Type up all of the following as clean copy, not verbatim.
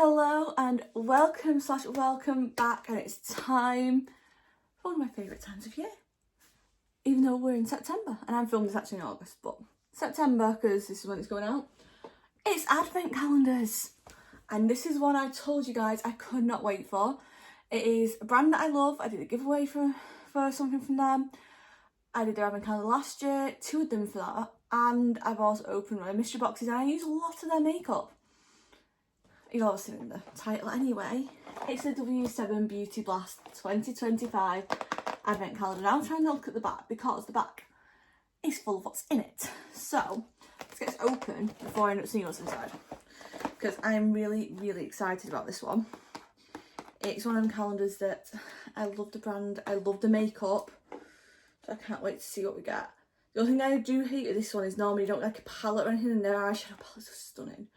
Hello and welcome back, and it's time for one of my favourite times of year, even though we're in September and I'm filming this actually in August, but September because this is when it's going out. It's advent calendars, and this is one I told you guys I could not wait for. It is a brand that I love. I did a giveaway for something from them. I did their advent calendar last year, 2 of them for that, and I've also opened my mystery boxes and I use a lot of their makeup. You've all seen it in the title anyway. It's the W7 Beauty Blast 2025 advent calendar. Now I'm trying to look at the back because the back is full of what's in it. So let's get this open before I end up seeing what's inside, because I'm really excited about this one. It's one of them calendars that I love the brand, I love the makeup, so I can't wait to see what we get. The only thing I do hate with this one is normally you don't like a palette or anything, and their eyeshadow palettes are stunning.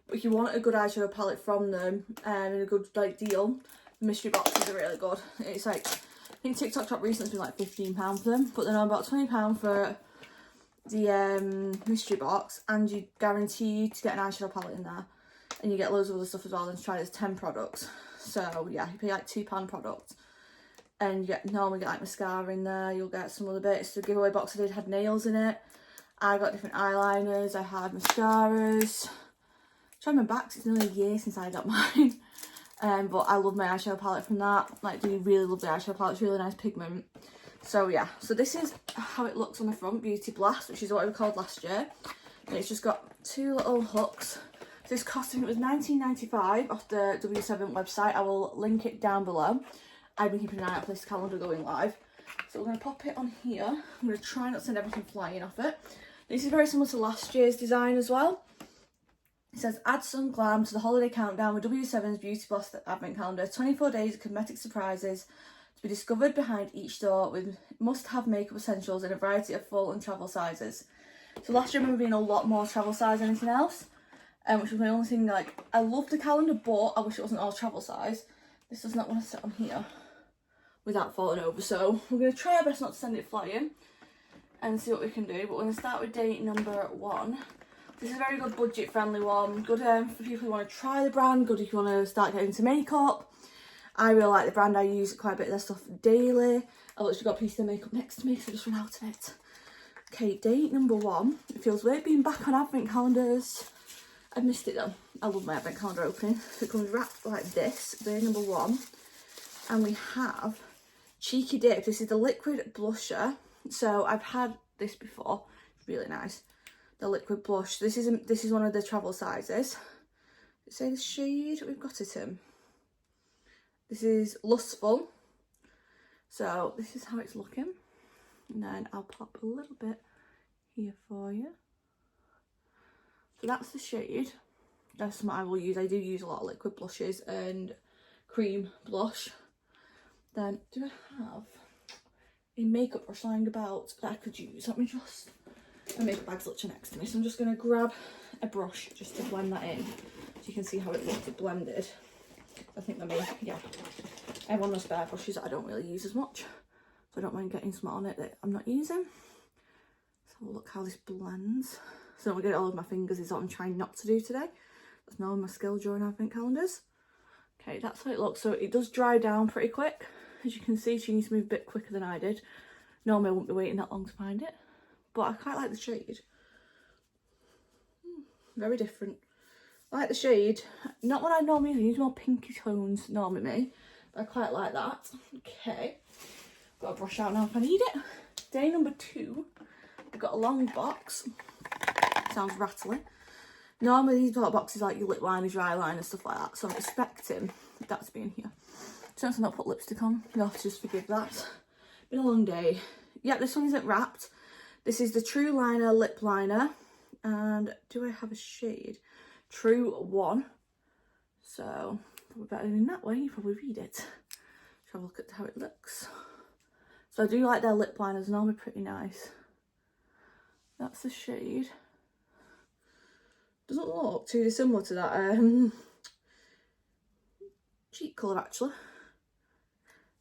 But if you want a good eyeshadow palette from them and a good deal, the mystery boxes are really good. It's like, I think TikTok shop recently has been like £15 for them, but they're now about £20 for the mystery box, and you guaranteed to get an eyeshadow palette in there, and you get loads of other stuff as well. And try, there's 10 products, so yeah, you pay like £2 product, and you normally get like mascara in there. You'll get some other bits. The giveaway box I did had nails in it. I got different eyeliners. I had mascaras. Trying my back, it's nearly a year since I got mine. But I love my eyeshadow palette from that. Like, do really love the eyeshadow palette. It's really nice pigment. So yeah, so this is how it looks on the front, Beauty Blast, which is what we called last year. And it's just got 2 little hooks. So this cost, I think it was £19.95 off the W7 website. I will link it down below. I've been keeping an eye out for this calendar going live. So we're going to pop it on here. I'm going to try not to send everything flying off it. This is very similar to last year's design as well. It says, add some glam to the holiday countdown with W7's Beauty Blast Advent Calendar. 24 days of cosmetic surprises to be discovered behind each door with must-have makeup essentials in a variety of full and travel sizes. So last year I remember being a lot more travel size than anything else, which was my only thing. Like, I love the calendar, but I wish it wasn't all travel size. This does not want to sit on here without falling over. So we're going to try our best not to send it flying and see what we can do. But we're going to start with date number 1. This is a very good budget friendly one, good for people who want to try the brand, good if you want to start getting into makeup. I really like the brand, I use quite a bit of their stuff daily. I've literally got a piece of their makeup next to me, so I just run out of it. Okay, date number 1. It feels weird being back on advent calendars. I've missed it though. I love my advent calendar opening. So it comes wrapped like this, day number 1. And we have Cheeky Dip. This is the liquid blusher. So I've had this before, it's really nice. The liquid blush. This is one of the travel sizes. Does it say the shade we've got it in? This is Lustful. So this is how it's looking. And then I'll pop a little bit here for you. So that's the shade. That's what I will use. I do use a lot of liquid blushes and cream blush. Then do I have a makeup brush lying about that I could use? Let me just... My makeup bag's literally next to me, so I'm just going to grab a brush just to blend that in, so you can see how it looked blended. I think yeah. I have one of those spare brushes that I don't really use as much, so I don't mind getting some on it that I'm not using. So look how this blends. So I don't get it all over my fingers, is what I'm trying not to do today. That's not my skill during advent calendars. Okay, that's how it looks. So it does dry down pretty quick, as you can see. She needs to move a bit quicker than I did. Normally I wouldn't be waiting that long to find it. But I quite like the shade. Very different. I like the shade. Not what I normally use, more pinky tones normally me. But I quite like that. Okay. Got a brush out now if I need it. Day number 2. I've got a long box. Sounds rattly. Normally these boxes are like your lip liners, your eyeliner, stuff like that. So I'm expecting that to be in here. Since I've not put lipstick on, you'll have to just forgive that. Been a long day. Yeah, this one isn't wrapped. This is the True Liner Lip Liner, and do I have a shade? True 1. So, probably better in that way, you probably read it. Let's have a look at how it looks. So I do like their lip liners, normally pretty nice. That's the shade. Doesn't look too dissimilar to that cheek colour actually.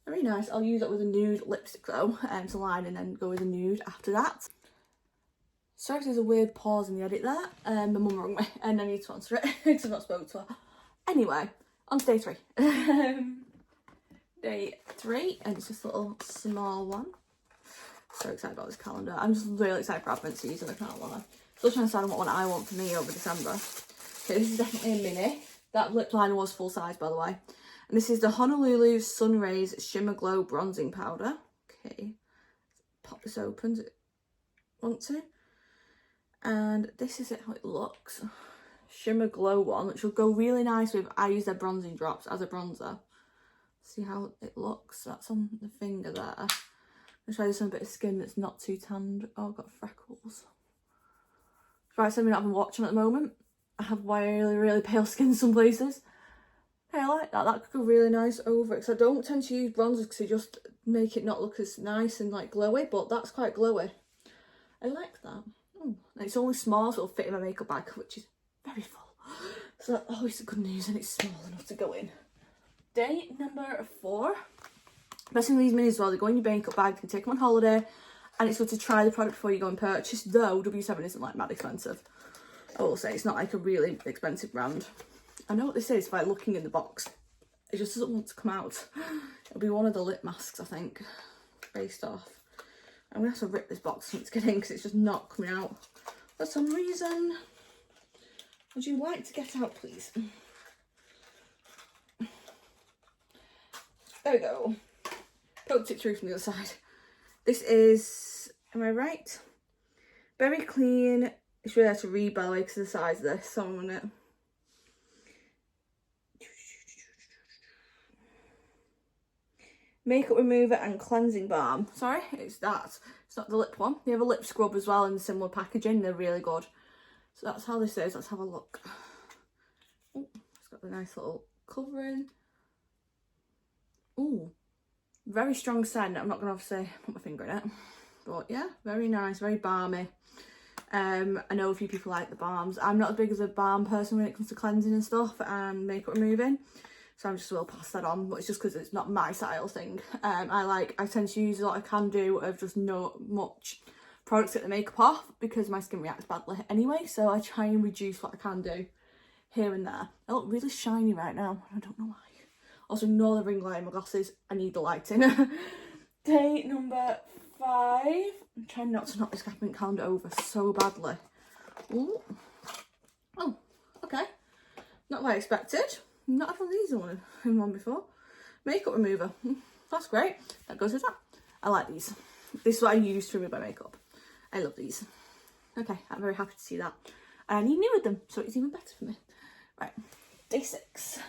Very nice. I'll use it with a nude lipstick though, to line, and then go with a nude after that. Sorry if there's a weird pause in the edit there. My mum rang me and I need to answer it because I've not spoken to her. Anyway, on to day 3. Day 3, and it's just a little small one. So excited about this calendar. I'm just really excited for Advent season, I can't lie. Still trying to decide on what one I want for me over December. Okay, this is definitely a mini. That lip liner was full size, by the way. And this is the Honolulu Sun Rays Shimmer Glow Bronzing Powder. Okay, pop this open. Does it want to? And this is it, how it looks. Shimmer Glow one, which will go really nice with, I use their bronzing drops as a bronzer. See how it looks? That's on the finger there. I'm trying to show you some bit of skin that's not too tanned. Oh, I've got freckles. Right, so I'm not even watching at the moment. I have really, really pale skin in some places. Hey, I like that. That could go really nice over it. Because I don't tend to use bronzers because they just make it not look as nice and like glowy. But that's quite glowy. I like that. Oh, and it's only small, so it'll fit in my makeup bag, which is very full. So that's always good news, and it's small enough to go in. Day number 4. Best thing with these minis as well, they go in your makeup bag, you can take them on holiday, and it's good to try the product before you go and purchase, though W7 isn't like mad expensive. I will say, it's not like a really expensive brand. I know what this is by looking in the box. It just doesn't want to come out. It'll be one of the lip masks, I think, based off. I'm going to have to rip this box to get in because it's just not coming out for some reason. Would you like to get out, please? There we go. Poked it through from the other side. This is, am I right? Very clean. It's really hard to read, by the way, because of the size of this. So I'm gonna. Makeup remover and cleansing balm. Sorry, it's that. It's not the lip one. They have a lip scrub as well in similar packaging. They're really good. So that's how this is. Let's have a look. Oh, it's got the nice little covering. Ooh, very strong scent. I'm not going to obviously put my finger in it. But yeah, very nice, very balmy. I know a few people like the balms. I'm not as big as a balm person when it comes to cleansing and stuff and makeup removing. So I'm just will pass that on, but it's just because it's not my style thing. I tend to use a lot of can do of just not much products to get the makeup off because my skin reacts badly anyway. So I try and reduce what I can do here and there. I look really shiny right now. I don't know why. Also, ignore the ring light in my glasses. I need the lighting. Day number 5. I'm trying not to knock this advent calendar over so badly. Ooh. Oh, okay. Not what I expected. Not had these in one before. Makeup remover. That's great. That goes with that. I like these. This is what I use to remove my makeup. I love these. Okay, I'm very happy to see that. And I need new with them, so it's even better for me. Right, day 6.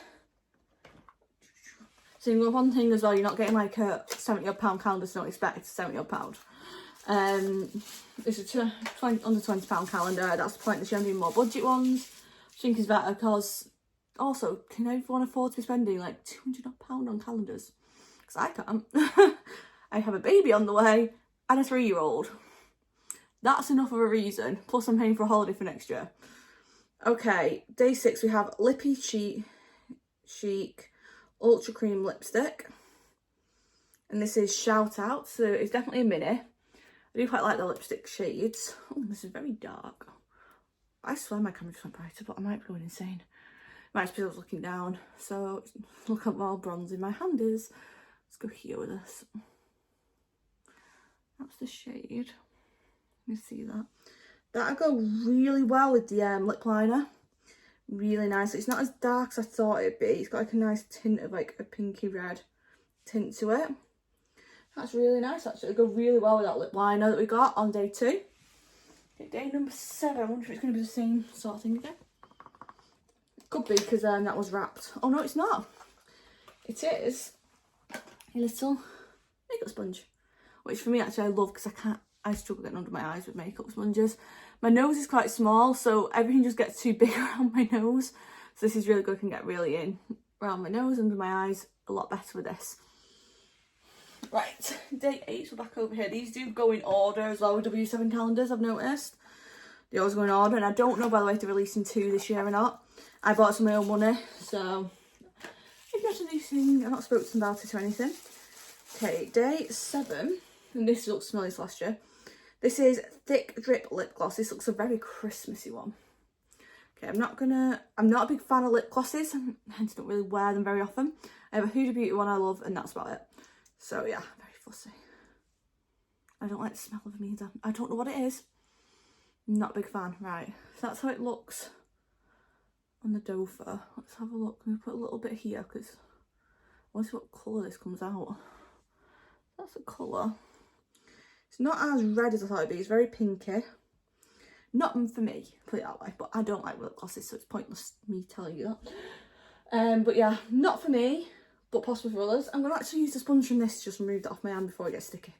So you got one thing as well, you're not getting like a £70 calendar, so don't expect it's £70. It's a under £20 calendar. That's the point that you're doing more budget ones. I think is better because also, can everyone afford to be spending like £200 on calendars? Because I can't. I have a baby on the way and a 3-year-old. That's enough of a reason. Plus I'm paying for a holiday for next year. Okay, day 6 we have Lippy Chic Ultra Cream Lipstick. And this is Shout Out, so it's definitely a mini. I do quite like the lipstick shades. Oh, this is very dark. I swear my camera just went brighter, but I might be going insane. Might just be I was looking down. So look at how bronzy my hand is. Let's go here with this. That's the shade. Let me see that. That'll go really well with the lip liner. Really nice. It's not as dark as I thought it'd be. It's got like a nice tint of like a pinky red tint to it. That's really nice actually. It'll go really well with that lip liner that we got on day 2. Okay, day number 7. I wonder if it's going to be the same sort of thing again. Could be because that was wrapped. Oh no, it's not. It is a little makeup sponge, which for me actually I love because I struggle getting under my eyes with makeup sponges. My nose is quite small, so everything just gets too big around my nose. So this is really good. I can get really in around my nose, under my eyes, a lot better with this. Right, day 8, we're back over here. These do go in order as well with W7 calendars, I've noticed. They always go in order, and I don't know, by the way, if they're releasing 2 this year or not. I bought some of my own money, so if that's a new thing, I've not spoken to them about it or anything. Okay, day 7, and this looks smelly as last year. This is Thick Drip Lip Gloss. This looks a very Christmassy one. Okay, I'm not a big fan of lip glosses, and hence don't really wear them very often. I have a Huda Beauty one I love, and that's about it. So yeah, very fussy. I don't like the smell of them either. I don't know what it is. Not a big fan. Right, so that's how it looks on the dofer. Let's have a look. I'm going to put a little bit here because I want to see what colour this comes out. That's the colour. It's not as red as I thought it'd be. It's very pinky. Not for me, put it that way. But I don't like lip glosses, so it's pointless me telling you that. But yeah, not for me, but possibly for others. I'm going to actually use the sponge from this to just remove that off my hand before it gets sticky.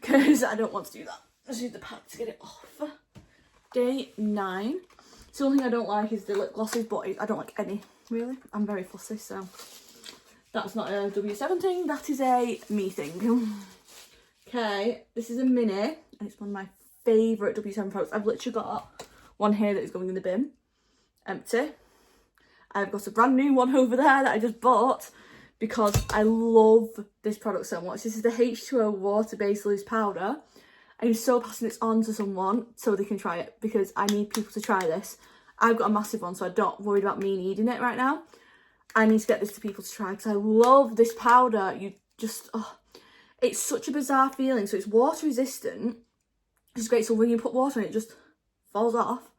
Because I don't want to do that. Let's use the pack to get it off. Day 9. So the only thing I don't like is the lip glosses, but I don't like any, really. I'm very fussy, so that's not a W7 thing, that is a me thing. Okay, this is a mini, and it's one of my favourite W7 products. I've literally got one here that is going in the bin, empty. I've got a brand new one over there that I just bought because I love this product so much. This is the H2O water-based loose powder. I'm so passing this on to someone so they can try it because I need people to try this. I've got a massive one, so I'm not worried about me needing it right now. I need to get this to people to try because I love this powder. You just, it's such a bizarre feeling. So it's water resistant, which is great. So when you put water in it, just falls off.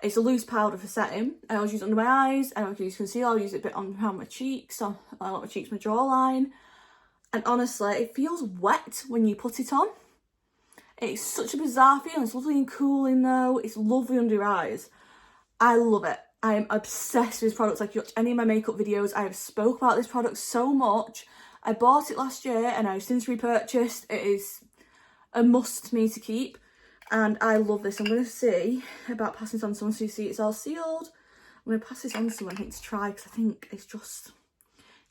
It's a loose powder for setting. I always use it under my eyes. I don't use concealer. I'll use it a bit on around my cheeks. So I want my cheeks, my jawline. And honestly, it feels wet when you put it on. It's such a bizarre feeling. It's lovely and cooling though. It's lovely under your eyes. I love it. I am obsessed with this product. Like you watch any of my makeup videos, I have spoke about this product so much. I bought it last year and I've since repurchased. It is a must to me to keep. And I love this. I'm going to see about passing this on to someone so you see it's all sealed. I'm going to pass this on to someone I think to try because I think it's just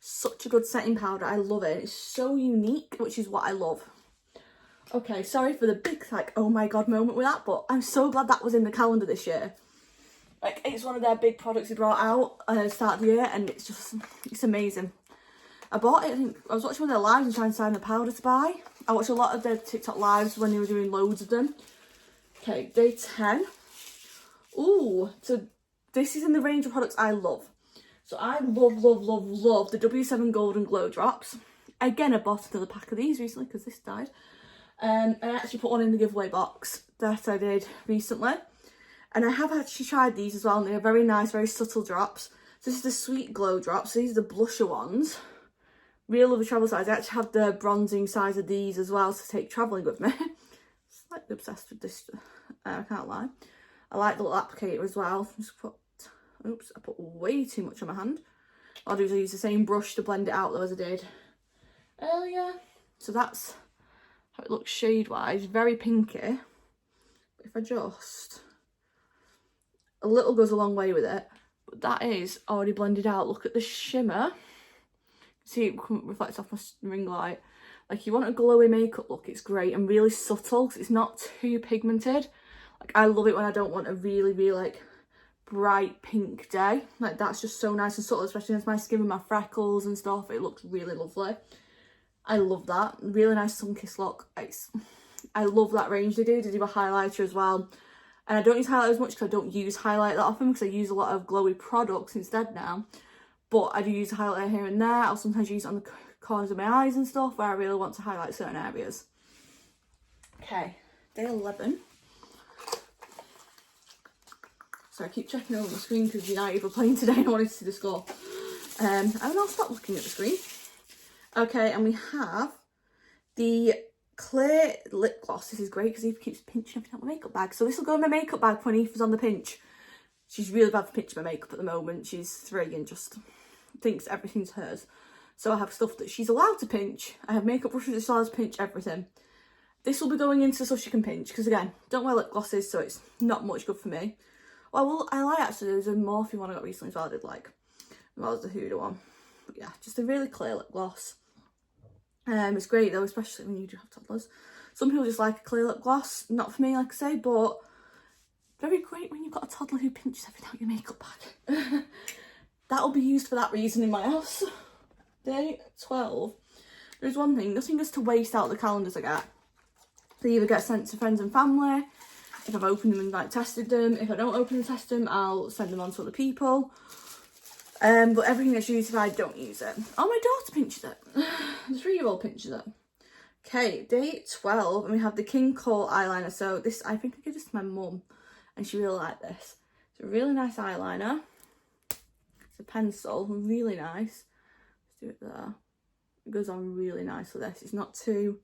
such a good setting powder. I love it. It's so unique, which is what I love. Okay, sorry for the big like oh my god moment with that, but I'm so glad that was in the calendar this year. Like it's one of their big products they brought out at the start of the year, and it's amazing. I bought it, I think I was watching one of their lives and trying to find the powder to buy. I watched a lot of their TikTok lives when they were doing loads of them. Okay, day 10. Ooh, so this is in the range of products I love. So I love the W7 Golden Glow Drops. Again, I bought another pack of these recently because this died. I actually put one in the giveaway box that I did recently. And I have actually tried these as well, and they're very nice, very subtle drops. So this is the Sweet Glow Drops. So these are the blusher ones. Real lovely travel size. I actually have the bronzing size of these as well to take travelling with me. Slightly obsessed with this, I can't lie. I like the little applicator as well. Just put, oops, I put way too much on my hand. I'll do is I use the same brush to blend it out though as I did earlier. So that's how it looks shade wise, very pinky. But if I just, a little goes a long way with it, but that is already blended out. Look at the shimmer. See, it reflects off my ring light. Like, you want a glowy makeup look, it's great and really subtle because it's not too pigmented. Like, I love it when I don't want a really like bright pink day. Like, that's just so nice and subtle, especially against my skin with my freckles and stuff. It looks really lovely. I love that. Really nice sun-kissed look. I love that range they do. They do a highlighter as well. And I don't use highlight as much because I don't use highlight that often because I use a lot of glowy products instead now. But I do use a highlighter here and there. I'll sometimes use it on the corners of my eyes and stuff where I really want to highlight certain areas. Okay, day 11. So I keep checking over the screen because United were playing today and I wanted to see the score. And I'll stop looking at the screen. Okay, and we have the clear lip gloss. This is great because Aoife keeps pinching everything out my makeup bag. So this will go in my makeup bag when Aoife's on the pinch. She's really bad for pinching my makeup at the moment. She's 3 and just thinks everything's hers. So I have stuff that she's allowed to pinch. I have makeup brushes that she's allowed to pinch everything. This will be going into the stuff she can pinch because, again, don't wear lip glosses, so it's not much good for me. Well, I like actually, there's a Morphe one I got recently as well I did like. As well as the Huda one. But yeah, just a really clear lip gloss. It's great though, especially when you do have toddlers. Some people just like a clear lip gloss. Not for me, like I say, but very great when you've got a toddler who pinches everything out your makeup bag. That'll be used for that reason in my house. Day 12. There's one thing, nothing goes to waste out of the calendars I get. They either get sent to friends and family, if I've opened them and like tested them. If I don't open and test them, I'll send them on to other people. But everything that's used if I don't use it. Oh, my daughter pinches it. The 3-year-old pinches it. Okay, day 12, and we have the King Kohl eyeliner. So this, I think I gave this to my mum, and she really liked this. It's a really nice eyeliner. It's a pencil, really nice. Let's do it there. It goes on really nice with this. It's not too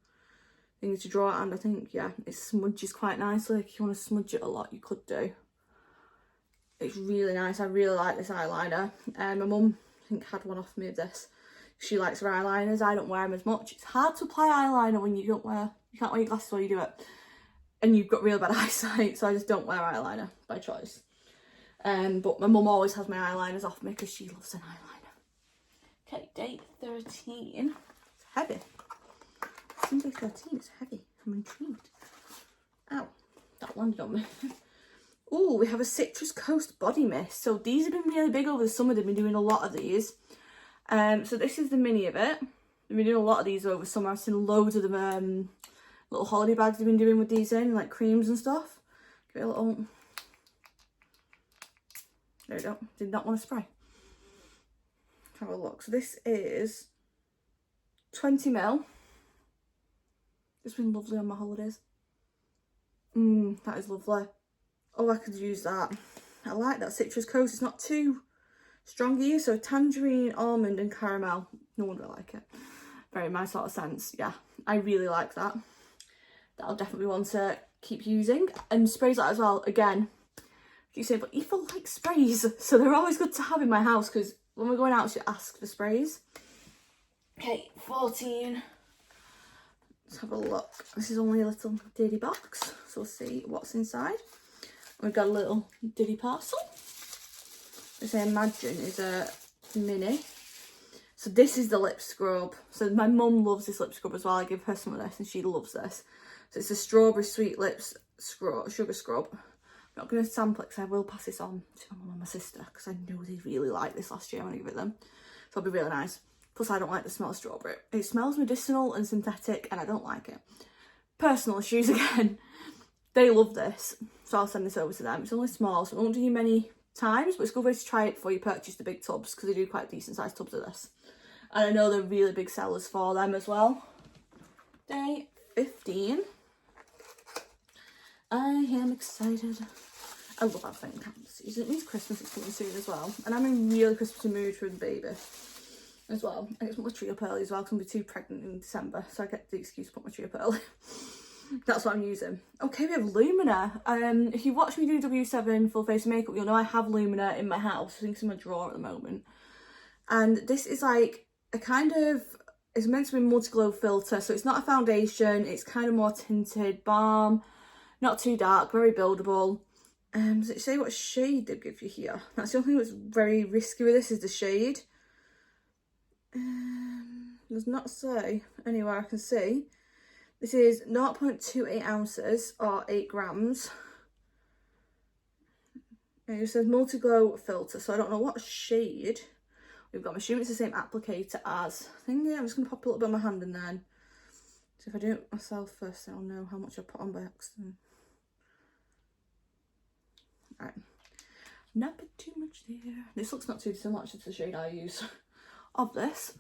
things to draw out, and I think, yeah, it smudges quite nicely. If you want to smudge it a lot, you could do. It's really nice. I really like this eyeliner. My mum, I think, had one off me of this. She likes her eyeliners. I don't wear them as much. It's hard to apply eyeliner when you can't wear your glasses while you do it. And you've got really bad eyesight, so I just don't wear eyeliner by choice. But my mum always has my eyeliners off me because she loves an eyeliner. Okay, day 13. It's heavy. It's day 13, it's heavy. I'm intrigued. Ow, that landed on me. Oh, we have a Citrus Coast body mist. So these have been really big over the summer. They've been doing a lot of these. So this is the mini of it. They've been doing a lot of these over summer. I've seen loads of them little holiday bags they've been doing with these in, like creams and stuff. Give it a little... There we go. Did not want to spray. Have a look. So this is 20ml. It's been lovely on my holidays. That is lovely. Oh, I could use that. I like that Citrus Coast. It's not too strong here. So tangerine, almond and caramel. No wonder I like it. Very my sort of sense. Yeah, I really like that. That'll definitely want to keep using. And sprays like that as well. Again, you say, but Aoife likes sprays. So they're always good to have in my house because when we're going out, she asks for sprays. Okay, 14. Let's have a look. This is only a little diddy box. So we'll see what's inside. We've got a little diddy parcel. Which I imagine is a mini. So this is the lip scrub. So my mum loves this lip scrub as well. I give her some of this and she loves this. So it's a strawberry sweet lips scrub, sugar scrub. I'm not going to sample it because I will pass this on to my mum and my sister because I know they really liked this last year when I give it them. So it'll be really nice. Plus I don't like the smell of strawberry. It smells medicinal and synthetic and I don't like it. Personal issues again. They love this. So I'll send this over to them. It's only small so it won't do you many times, but it's a good way to try it before you purchase the big tubs because they do quite decent sized tubs of this. And I know they're really big sellers for them as well. Day 15. I am excited. I love advent calendars. It means Christmas is coming soon as well. And I'm in really Christmassy mood for the baby as well. I get to put my tree up early as well because I'm going to be too pregnant in December. So I get the excuse to put my tree up early. That's what I'm using. Okay, we have Lumina. If you watch me do W7 full face makeup, you'll know I have Lumina in my house. I think it's in my drawer at the moment. And this is like a kind of, it's meant to be a multi-glow filter. So it's not a foundation. It's kind of more tinted balm. Not too dark, very buildable. Does it say what shade they give you here? That's the only thing that's very risky with this is the shade. Does not say anywhere I can see. This is 0.28 ounces or 8 grams. And it says multi-glow filter, so I don't know what shade we've got. I'm assuming it's the same applicator as. I think, yeah, I'm just going to pop a little bit on my hand and then. So if I do it myself first, I'll know how much I put on by accident. Right. Not put too much there. This looks not too dissimilar to the shade I use of this.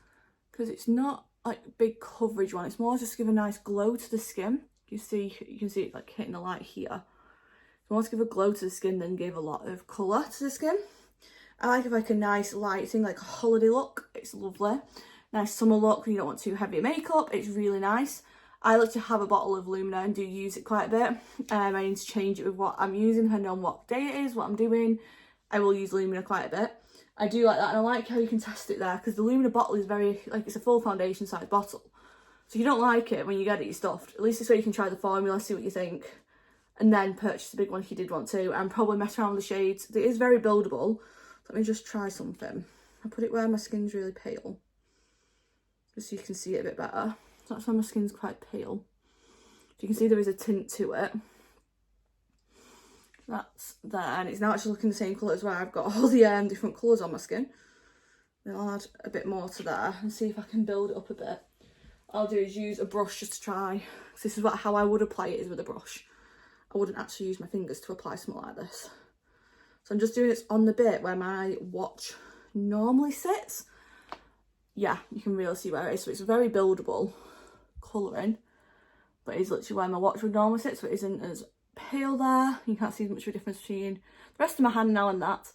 Because it's not like big coverage one, it's more just to give a nice glow to the skin. You can see it like hitting the light here. It's more to give a glow to the skin than give a lot of colour to the skin. I like a nice lighting, like a holiday look. It's lovely. Nice summer look when you don't want too heavy makeup. It's really nice. I like to have a bottle of Lumina and do use it quite a bit. I need to change it with what I'm using, depending on what day it is, what I'm doing. I will use Lumina quite a bit. I do like that, and I like how you can test it there because the Lumina bottle is very, like, it's a full foundation size bottle. So if you don't like it when you get it, you're stuffed. At least this way you can try the formula, see what you think, and then purchase the big one if you did want to, and probably mess around with the shades. It is very buildable. Let me just try something. I put it where my skin's really pale, just so you can see it a bit better. So that's why my skin's quite pale. So you can see there is a tint to it. That's there, and it's now actually looking the same colour as well. I've got all the different colours on my skin. Then I'll add a bit more to there and see if I can build it up a bit. All I'll do is use a brush just to try. This is how I would apply it, is with a brush. I wouldn't actually use my fingers to apply something like this. So I'm just doing this on the bit where my watch normally sits. Yeah, you can really see where it is. So it's very buildable colouring, but it's literally where my watch would normally sit, so it isn't as pale there. You can't see much of a difference between the rest of my hand now and that,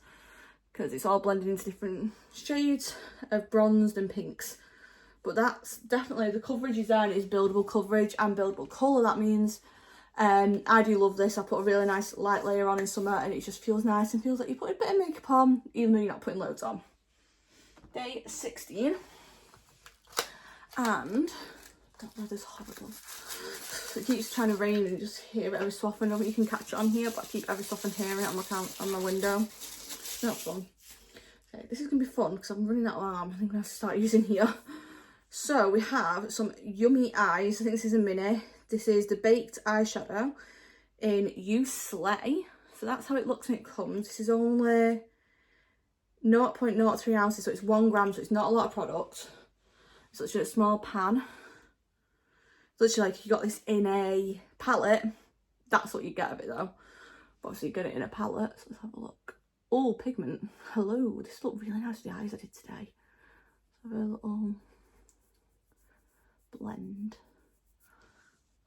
because it's all blended into different shades of bronzed and pinks. But that's definitely, the coverage is there, and it is buildable coverage and buildable colour. That means I do love this. I put a really nice light layer on in summer, and it just feels nice and feels like you put a bit of makeup on, even though you're not putting loads on. Day 16. And that weather's horrible. It keeps trying to rain and just hear it every so often. I don't think you can catch it on here, but I keep every so often hearing it on my window. Not fun. Okay, this is gonna be fun because I'm running out of arm. I think I'm gonna have to start using here. So we have some yummy eyes. I think this is a mini. This is the baked eyeshadow in You Slay. So that's how it looks when it comes. This is only 0.03 ounces, so it's 1 gram, so it's not a lot of product. It's literally a small pan. It's literally like you got this in a palette. That's what you get of it though. But obviously you get it in a palette. So let's have a look. Oh, pigment. Hello. This looked really nice, the eyes I did today. Let's have a little blend.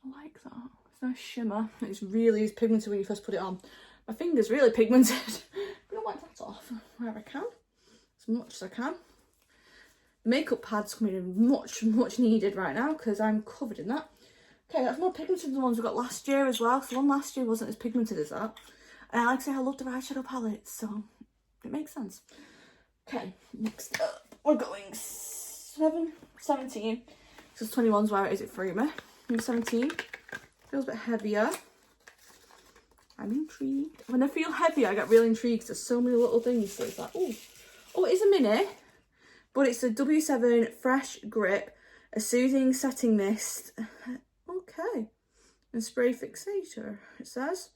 I like that. It's a nice shimmer. It really is pigmented when you first put it on. My finger's really pigmented. I'm going to wipe that off where I can. As much as I can. The makeup pad's coming in much needed right now because I'm covered in that. Okay, that's more pigmented than the ones we got last year as well. So the one last year wasn't as pigmented as that. And like I say, I love the eyeshadow palette, so it makes sense. Okay, next up, we're going 17. Because 21's where it is, it threw me. Number 17 feels a bit heavier. I'm intrigued. When I feel heavier, I get really intrigued. There's so many little things. So it's like, oh, it is a mini. But it's a W7 Fresh Grip, a soothing setting mist. Okay. And spray fixator, it says.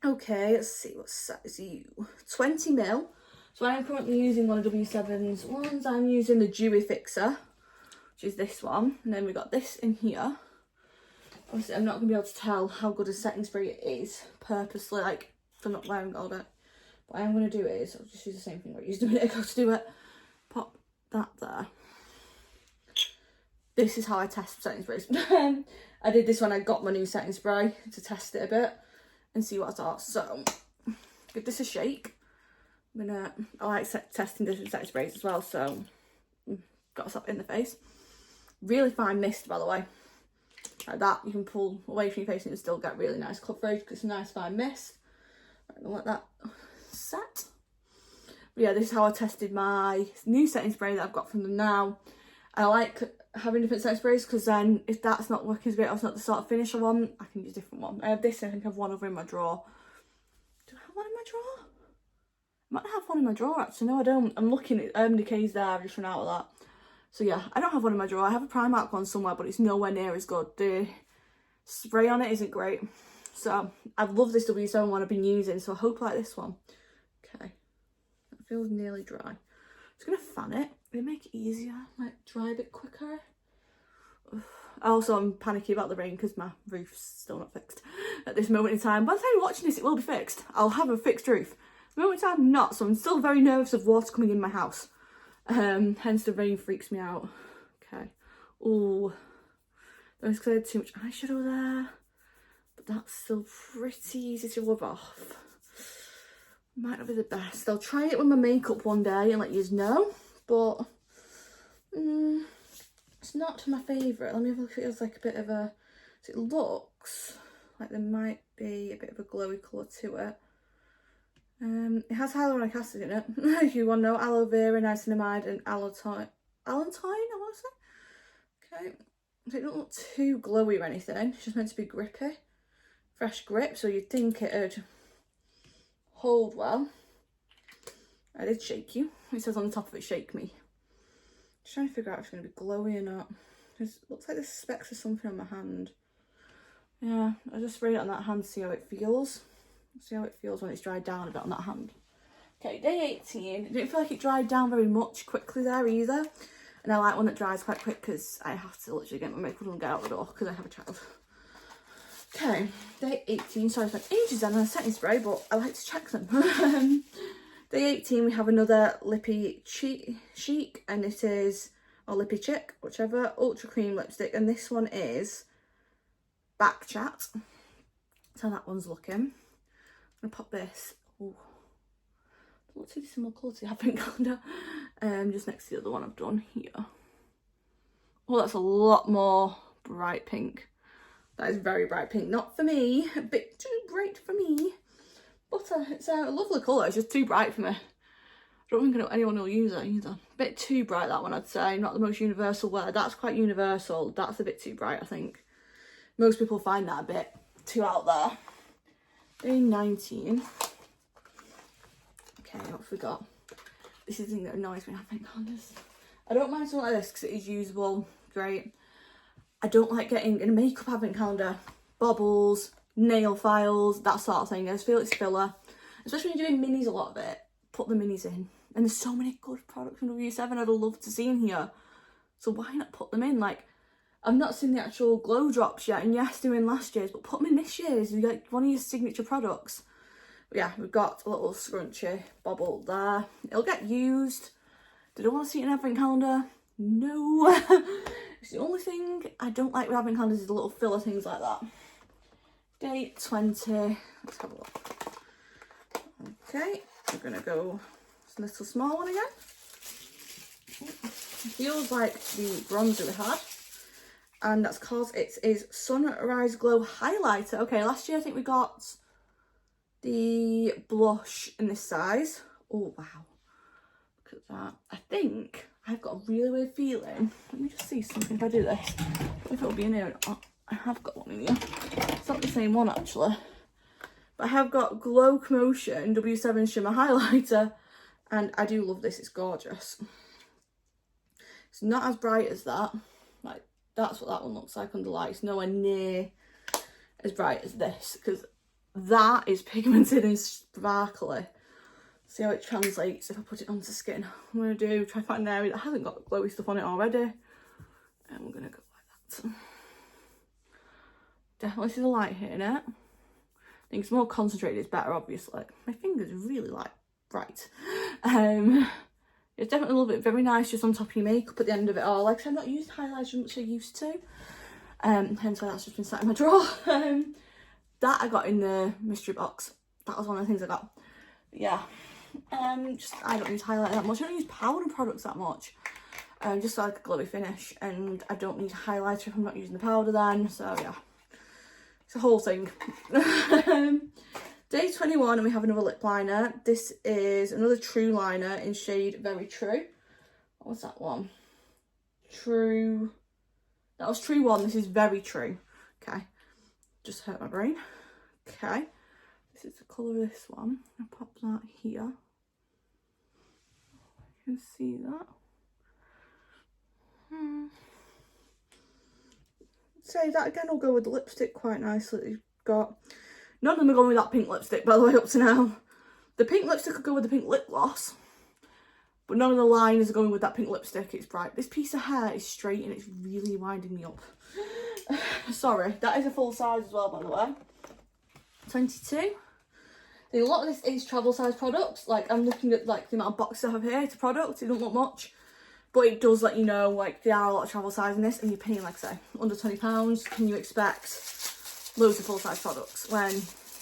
Okay, let's see what size you. 20 mil. So I'm currently using one of W7's ones. I'm using the Dewy Fixer, which is this one. And then we got this in here. Obviously, I'm not going to be able to tell how good a setting spray it is purposely, like, if I'm not wearing all of it. What I'm going to do is, I'll just use the same thing I used a minute ago to do it. Pop that there. This is how I test setting sprays. I did this when I got my new setting spray to test it a bit and see what I thought. So, give this a shake. I like testing different setting sprays as well, so got to stop in the face. Really fine mist, by the way. Like that, you can pull away from your face and it'll still get really nice coverage because it's a nice fine mist. I'm gonna let that set. But yeah, this is how I tested my new setting spray that I've got from them now. I like having different setting sprays because then if that's not working as great or it's not the sort of finish I want, I can use a different one. I have this, I think I have one over in my drawer. Do I have one in my drawer? I might have one in my drawer actually. No, I don't. I'm looking at Urban Decay's there, I've just run out of that. So yeah, I don't have one in my drawer. I have a Primark one somewhere, but it's nowhere near as good. The spray on it isn't great. So I love this W7 one I've been using, so I hope I like this one. Okay, that feels nearly dry. Just gonna fan it. It'll make it easier, like dry a bit quicker. Also, I'm panicky about the rain because my roof's still not fixed at this moment in time. By the time you're watching this, it will be fixed. I'll have a fixed roof. At the moment in time, not. So I'm still very nervous of water coming in my house. Hence the rain freaks me out. Okay. Oh, that was because I had too much eyeshadow there. But that's still pretty easy to rub off. Might not be the best. I'll try it with my makeup one day and let you know. But it's not my favourite. Let me have a look if it has like a bit of a... So it looks like there might be a bit of a glowy colour to it. It has hyaluronic acid in it, if you want to know. Aloe vera, niacinamide and allantoin, I want to say. Okay, so it doesn't look too glowy or anything. It's just meant to be grippy. Fresh grip, so you'd think it'd hold well. I did shake you. It says on the top of it, shake me. Just trying to figure out if it's going to be glowy or not. It looks like there's specks of something on my hand. Yeah, I'll just spray it on that hand to see how it feels. See how it feels when it's dried down a bit on that hand. Okay, day 18. I didn't feel like it dried down very much quickly there either. And I like one that dries quite quick because I have to literally get my makeup and get out the door because I have a child. Okay, day 18. Sorry, it's been ages on a setting spray, but I like to check them. Day 18, we have another Lippy Chic, and it is, or Lippy Chick, whichever, Ultra Cream lipstick, and this one is Back Chat. So that one's looking. I'm gonna pop this. Oh, don't see similar colour to the advent calendar. Just next to the other one I've done here. Oh, that's a lot more bright pink. That is very bright pink. Not for me. A bit too bright for me. But it's a lovely colour. It's just too bright for me. I don't think I know anyone will use it either. A bit too bright, that one, I'd say. Not the most universal wear. That's quite universal. That's a bit too bright, I think. Most people find that a bit too out there. Day 19. Okay, what have we got? This is the thing that annoys me, I think, calendars. I don't mind something like this because it is usable. Great. I don't like getting in a makeup advent calendar baubles, nail files, that sort of thing. I just feel it's filler, especially when you're doing minis. A lot of it, put the minis in, and there's so many good products from W7 I'd love to see in here, so why not put them in? Like, I've not seen the actual glow drops yet, and yes, they're in last year's, but put them in this year's. You get one of your signature products. But yeah, we've got a little scrunchy bobble there. It'll get used. Did I want to see it in an advent calendar? No. It's the only thing I don't like with advent calendars is the little filler things like that. Day 20. Let's have a look. Okay, we're gonna go this little small one again. It feels like the bronzer we had, and that's because it is Sunrise Glow Highlighter. Okay, last year I think we got the blush in this size. Oh wow, look at that. I think I've got a really weird feeling. Let me just see something if I do this. I don't know if it'll be in here or not. I have got one in here. It's not the same one actually. But I have got Glow Commotion W7 Shimmer Highlighter, and I do love this. It's gorgeous. It's not as bright as that. Like, that's what that one looks like under light. It's nowhere near as bright as this, because that is pigmented and sparkly. See how it translates if I put it onto skin. I'm going to try to find an area that hasn't got glowy stuff on it already. And we're going to go like that. Definitely see the light hitting it. I think it's more concentrated, it's better, obviously. My fingers are really, like, bright. It's definitely a little bit very nice just on top of your makeup at the end of it all. Like I said, I've not used highlighter as much as I used to. Hence why that's just been sat in my drawer. That I got in the mystery box. That was one of the things I got. But yeah. Just I don't use highlighter that much. I don't use powder products that much. Just like a glowy finish. And I don't need highlighter if I'm not using the powder then. So yeah. It's a whole thing. Day 21, and we have another lip liner. This is another True liner in shade Very True. What was that one? True. That was True 1. This is Very True. Okay. Just hurt my brain. Okay. This is the colour of this one. I'll pop that here. You can see that. Say that again, will go with the lipstick quite nicely that you've got. None of them are going with that pink lipstick, by the way, up to now. The pink lipstick could go with the pink lip gloss, but none of the liners are going with that pink lipstick. It's bright. This piece of hair is straight and it's really winding me up. Sorry, that is a full size as well, by the way. 22. A lot of this is travel size products. Like, I'm looking at like the amount of boxes I have here to products. It doesn't look much. But it does let you know, like, there are a lot of travel size in this, and you're paying, like I say, under £20. Can you expect loads of full-size products when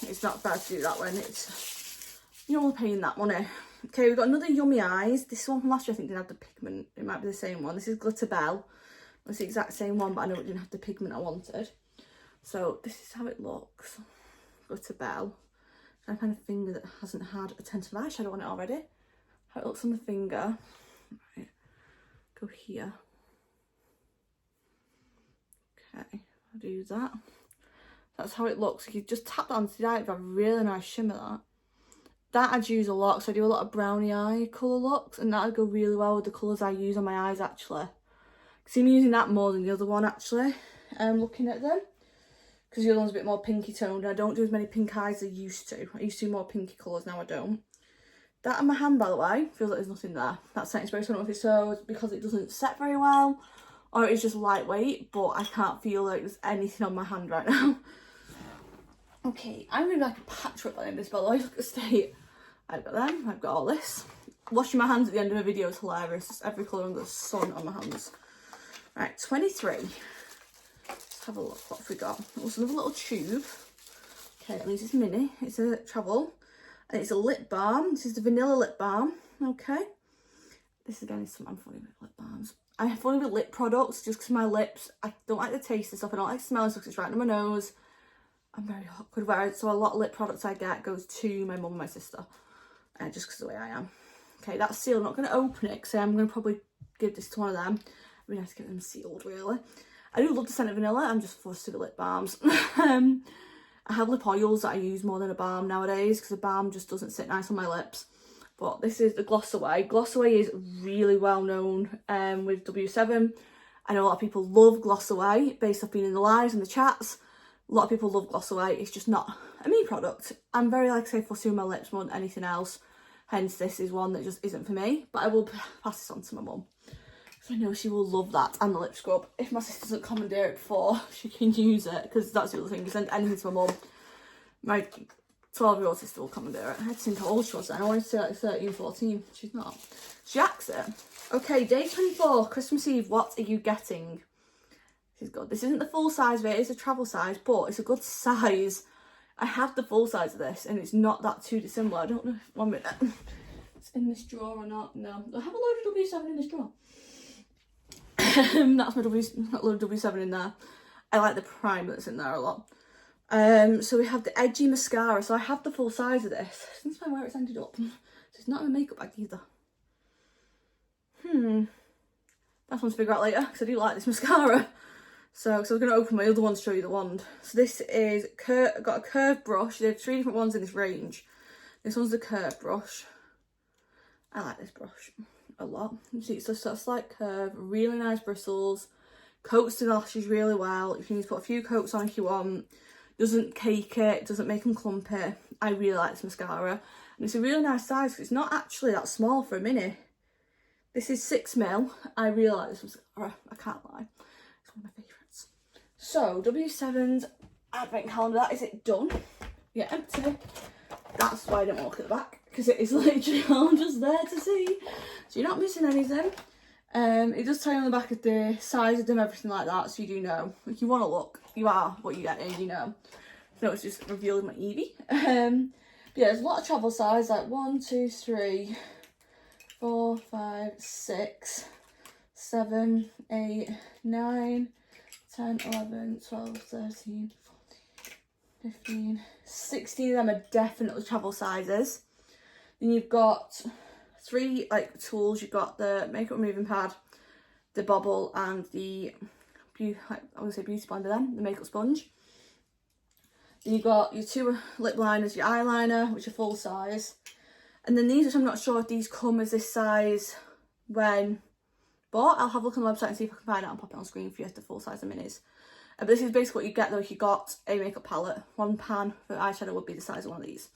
it's not fair to do that when it's, you're only paying that money? Okay, we've got another Yummy Eyes. This one from last year, I think, didn't have the pigment. It might be the same one. This is Glitter Bell. It's the exact same one, but I know it didn't have the pigment I wanted. So this is how it looks. Glitter Bell. I find a finger that hasn't had a tint of eyeshadow on it already. How it looks on the finger. Right. Go here. Okay, I'll do that. That's how it looks. You just tap that onto the eye, it'd have a really nice shimmer. That I'd use a lot, so I do a lot of brownie eye colour looks, and that'd go really well with the colours I use on my eyes actually. Because I'm using that more than the other one actually. Looking at them, because the other one's a bit more pinky toned. I don't do as many pink eyes as I used to. I used to do more pinky colours, now I don't. That on my hand, by the way, feels like there's nothing there. That setting spray, so I don't know if it's so because it doesn't set very well, or it's just lightweight, but I can't feel like there's anything on my hand right now. Okay, I'm going to be like a patchwork by the end of this, by the way. Look at the state. I've got them, I've got all this. Washing my hands at the end of a video is hilarious. It's every colour under the sun on my hands. Right, 23. Let's have a look. What have we got? Also another little tube. Okay, that means it's mini. It's a travel. And it's a lip balm. This is the vanilla lip balm. Okay. This again is I'm funny with lip balms. I'm funny with lip products just because my lips, I don't like the taste of stuff. I don't like smelling stuff because it's right under my nose. I'm very awkward. So a lot of lip products I get goes to my mum and my sister. Just because of the way I am. Okay, that's sealed. I'm not going to open it because I'm going to probably give this to one of them. It'd be nice to get them sealed, really. I do love the scent of vanilla. I'm just fussed with lip balms. I have lip oils that I use more than a balm nowadays because a balm just doesn't sit nice on my lips. But this is the Gloss Away. Gloss Away is really well known with W7. I know a lot of people love Gloss Away based off being in the lives and the chats. A lot of people love Gloss Away. It's just not a me product. I'm very, like I say, fussy with my lips more than anything else. Hence, this is one that just isn't for me. But I will pass this on to my mum. Because I know she will love that and the lip scrub. If my sister doesn't commandeer it before, she can use it. Because that's the other thing. You send anything to my mum. My 12-year-old sister will commandeer it. I had to think how old she was then. I wanted to say like 13, 14. She's not. She acts it. Okay, day 24, Christmas Eve. What are you getting? This is good. This isn't the full size of it. It's a travel size, but it's a good size. I have the full size of this, and it's not that too dissimilar. I don't know if 1 minute it's in this drawer or not. No, I have a load of W7 in this drawer. That's my load of W7 in there. I like the primer that's in there a lot. So we have the edgy mascara. So I have the full size of this. Since where it's ended up, so it's not in my makeup bag either. That's one to figure out later because I do like this mascara. So I was going to open my other one to show you the wand. So this is, got a curved brush. There are 3 different ones in this range. This one's the curved brush. I like this brush a lot. You see, it's just a slight curve, really nice bristles. Coats the lashes really well. You can put a few coats on if you want. Doesn't cake it, doesn't make them clumpy. I really like this mascara. And it's a really nice size because it's not actually that small for a mini. This is 6mm. I really like this mascara, I can't lie. It's one of my favourites. So, W7's advent calendar, that is it done. Yeah, empty. That's why I don't look at the back, because it is literally all just there to see. So you're not missing anything. It does tell you on the back of the size of them, everything like that, so you do know. If you want to look, you are what you get in, you know. No, it's just revealing my Evie. But yeah, there's a lot of travel size, like 1, 2, 3, 4, 5, 6, 7, 8, 9, 10, 11, 12, 13, 14, 15, 16 of them are definitely travel sizes. Then you've got 3 like tools. You've got the makeup removing pad, the bobble, and the beauty blender then, the makeup sponge. Then you've got your 2 lip liners, your eyeliner, which are full size. And then these, which I'm not sure if these come as this size when bought. I'll have a look on the website and see if I can find it and pop it on screen for you, the full size of minis. But this is basically what you get though if you got a makeup palette. 1 pan for eyeshadow would be the size of one of these.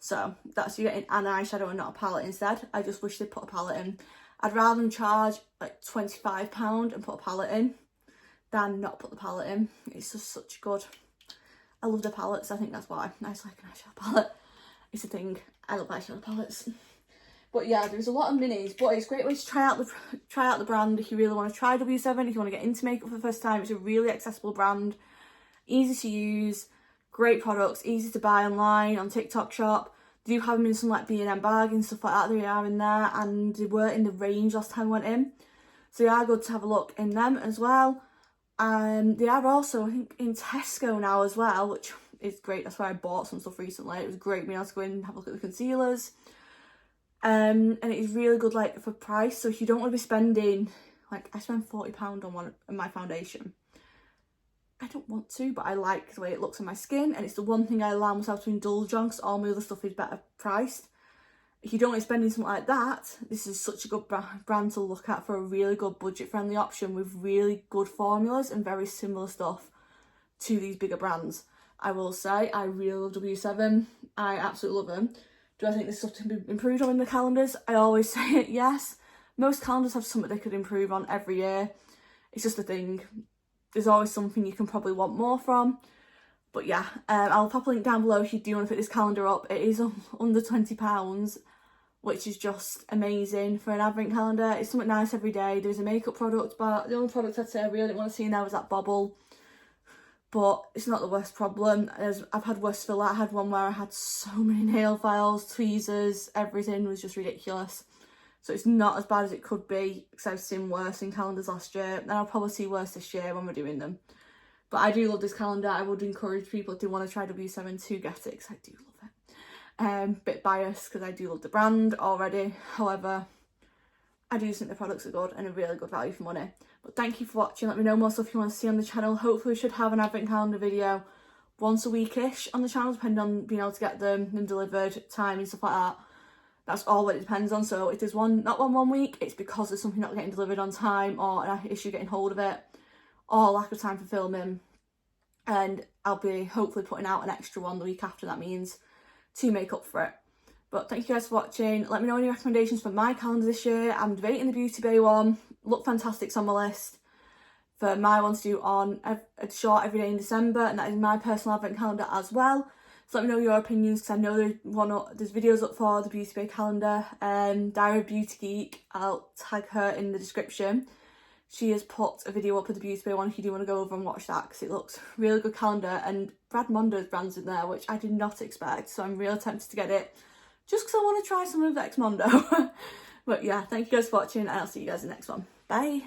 So that's you getting an eyeshadow and not a palette instead. I just wish they'd put a palette in. I'd rather them charge like £25 and put a palette in than not put the palette in. It's just such good. I love the palettes. I think that's why I just like an eyeshadow palette. It's a thing. I love eyeshadow palettes. But yeah, there's a lot of minis, but it's a great way to try out the brand if you really want to try W7, if you want to get into makeup for the first time. It's a really accessible brand, easy to use, great products, easy to buy online, on TikTok shop. They do have them in some like B&M bag and stuff like that. They are in there, and they were in the range last time I went in. So they are good to have a look in them as well. They are also, I think, in Tesco now as well, which is great. That's where I bought some stuff recently. It was great being able to go in and have a look at the concealers. And it is really good like for price. So if you don't want to be spending, like I spend £40 on my foundation. I don't want to, but I like the way it looks on my skin, and it's the one thing I allow myself to indulge on because all my other stuff is better priced. If you don't want to be spending something like that, this is such a good brand to look at for a really good budget friendly option with really good formulas and very similar stuff to these bigger brands. I will say I really love W7. I absolutely love them. Do I think there's stuff to be improved on in the calendars? I always say it, yes. Most calendars have something they could improve on every year. It's just a thing. There's always something you can probably want more from. But yeah, I'll pop a link down below if you do want to pick this calendar up. It is under £20, which is just amazing for an advent calendar. It's something nice every day. There's a makeup product, but the only product I'd say I really didn't want to see in there was that bobble. But it's not the worst problem. I've had worse for that. I had one where I had so many nail files, tweezers, everything was just ridiculous. So it's not as bad as it could be, because I've seen worse in calendars last year, and I'll probably see worse this year when we're doing them. But I do love this calendar. I would encourage people to want to try W7 to get it, because I do love it. Bit biased because I do love the brand already. However, I do think the products are good and a really good value for money. But thank you for watching. Let me know more stuff you want to see on the channel. Hopefully we should have an advent calendar video once a week-ish on the channel, depending on being able to get them delivered, time and stuff like that. That's all that it depends on. So if there's not one week, it's because there's something not getting delivered on time, or an issue getting hold of it, or lack of time for filming. And I'll be hopefully putting out an extra one the week after, that means, to make up for it. But thank you guys for watching. Let me know any recommendations for my calendar this year. I'm debating the Beauty Bay one. Look Fantastic's on my list for my one to do on a short every day in December, and that is my personal advent calendar as well. So let me know your opinions, because I know there's videos up for the Beauty Bay calendar. Diary of Beauty Geek, I'll tag her in the description. She has put a video up with the Beauty Bay one if you do want to go over and watch that, because it looks really good calendar, and Brad Mondo's brand's in there, which I did not expect, so I'm really tempted to get it just because I want to try some of X Mondo. But yeah, thank you guys for watching, and I'll see you guys in the next one. Bye!